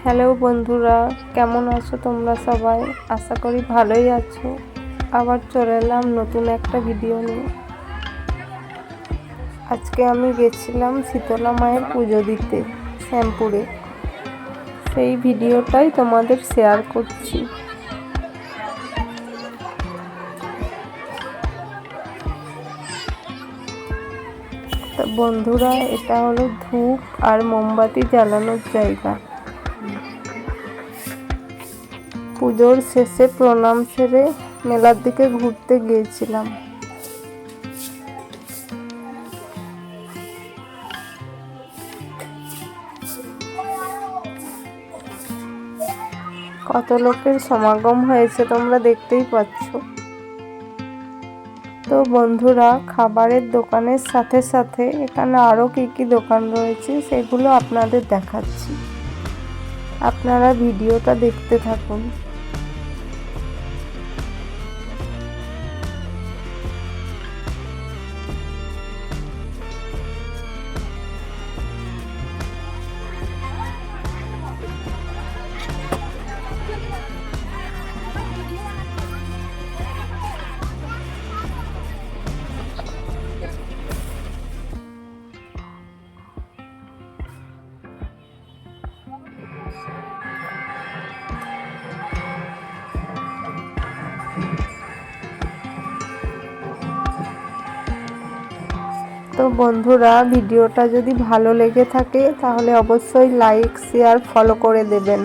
Hello বন্ধুরা, কেমন আছো তোমরা সবাই? আশা করি ভালোই আছো। আবার চলে এলাম নতুন একটা ভিডিও নিয়ে। আজকে আমি গেছিলাম শীতলা মায়ের পুজো দিতে শ্যামপুরে। সেই ভিডিওটাই তোমাদের শেয়ার করছি। তো বন্ধুরা, এটা হলো ধূপ আর মোমবাতি জ্বালানোর জায়গা। পুজোর শেষে প্রণাম সেরে মেলার দিকে ঘুরতে গিয়েছিলাম। কত লোকের সমাগম হয়েছে তোমরা দেখতেই পাচ্ছ। তো বন্ধুরা, খাবারের দোকানের সাথে সাথে এখানে আরো কি দোকান রয়েছে সেগুলো আপনাদের দেখাচ্ছি। আপনারা ভিডিওটা দেখতে থাকুন। তো বন্ধুরা, ভিডিওটা যদি ভালো লেগে থাকে তাহলে অবশ্যই লাইক, শেয়ার, ফলো করে দেবেন।